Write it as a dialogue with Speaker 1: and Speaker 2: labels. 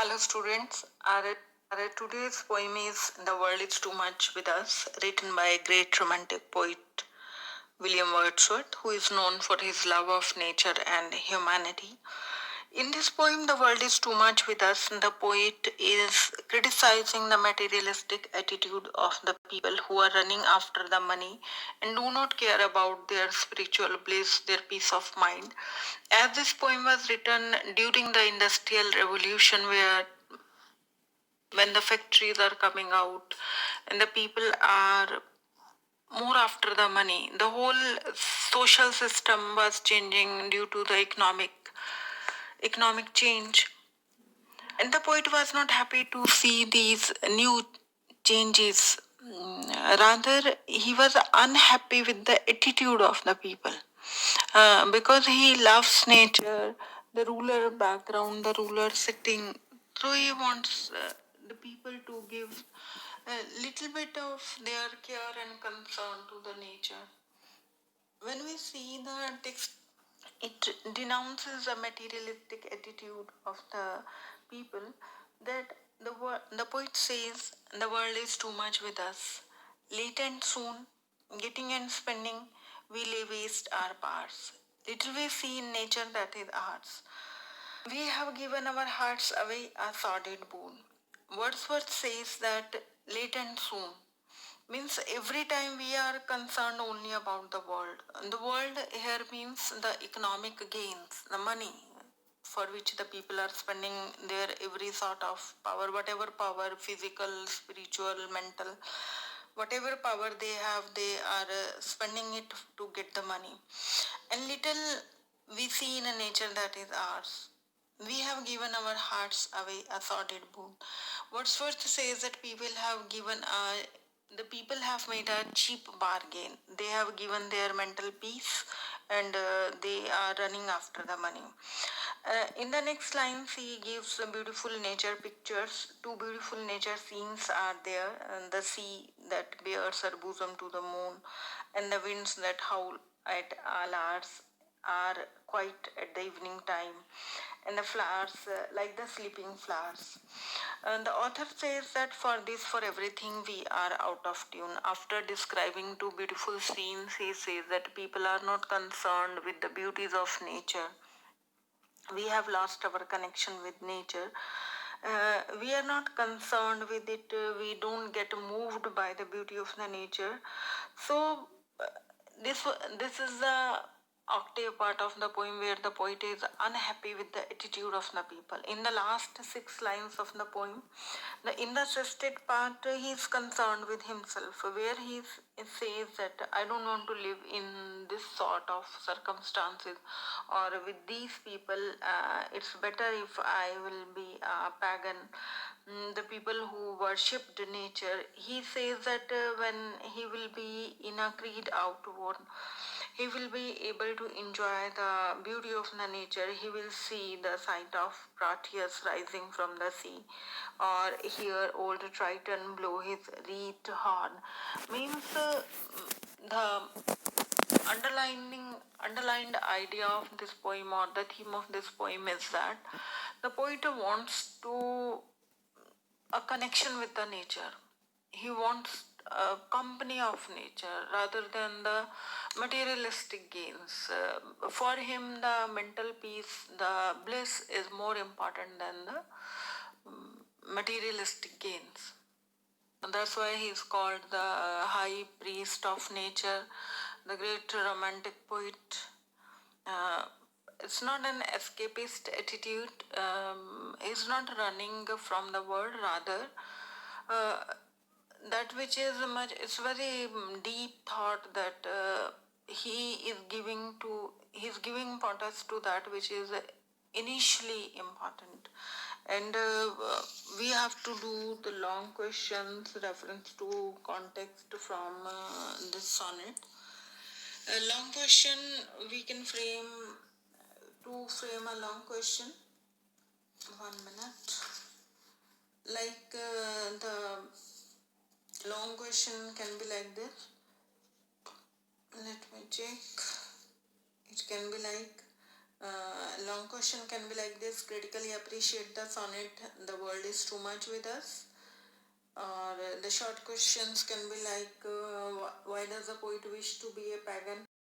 Speaker 1: Hello, students. Our today's poem is The World is Too Much with Us, written by a great romantic poet, William Wordsworth, who is known for his love of nature and humanity. In this poem, The World is Too Much with Us, the poet is criticizing the materialistic attitude of the people who are running after the money and do not care about their spiritual bliss, their peace of mind. As this poem was written during the Industrial Revolution, where when the factories are coming out and the people are more after the money, the whole social system was changing due to the economic change, and the poet was not happy to see these new changes. Rather, he was unhappy with the attitude of the people because he loves nature, the ruler background, the ruler setting. So he wants the people to give a little bit of their care and concern to the nature. When we see the text, it denounces a materialistic attitude of the people that the poet says the world is too much with us. Late and soon, getting and spending, we lay waste our parts. Little we see in nature that is ours. We have given our hearts away a sordid boon. Wordsworth says that late and soon means every time we are concerned only about the world. And the world here means the economic gains, the money for which the people are spending their every sort of power, whatever power, physical, spiritual, mental, whatever power they have, they are spending it to get the money. And little we see in a nature that is ours. We have given our hearts away a sordid boon. Wordsworth says that the people have made a cheap bargain. They have given their mental peace and they are running after the money. In the next lines, he gives beautiful nature pictures. Two beautiful nature scenes are there, and the sea that bears her bosom to the moon, and the winds that howl at all hours are quiet at the evening time, and the flowers like the sleeping flowers. And the author says that for everything we are out of tune. After describing two beautiful scenes, he says that people are not concerned with the beauties of nature. We have lost our connection with nature. We are not concerned with it. We don't get moved by the beauty of the nature. So this is the octave part of the poem where the poet is unhappy with the attitude of the people. In the last six lines of the poem, in the assisted part, he is concerned with himself, where says that I don't want to live in this sort of circumstances or with these people. It's better if I will be a pagan. The people who worshipped nature, he says that when he will be in a creed outward, he will be able to enjoy the beauty of the nature. He will see the sight of Proteus rising from the sea, or hear old Triton blow his wreathed horn. Means the underlined idea of this poem, or the theme of this poem, is that the poet wants to a connection with the nature. He wants a company of nature rather than the materialistic gains. For him, the mental peace, the bliss is more important than the materialistic gains. And that's why he is called the high priest of nature, the great romantic poet. Uh, it's not an escapist attitude. He's not running from the world, rather uh, that which is much, it's very deep thought that he's giving importance to that which is initially important. And we have to do the long questions reference to context from this sonnet. A long question, we can frame to frame a long question. 1 minute. Like the long question can be like this. Let me check. It can be like Long question can be like this: critically appreciate the sonnet, the world is too much with us. Or the short questions can be like, why does a poet wish to be a pagan?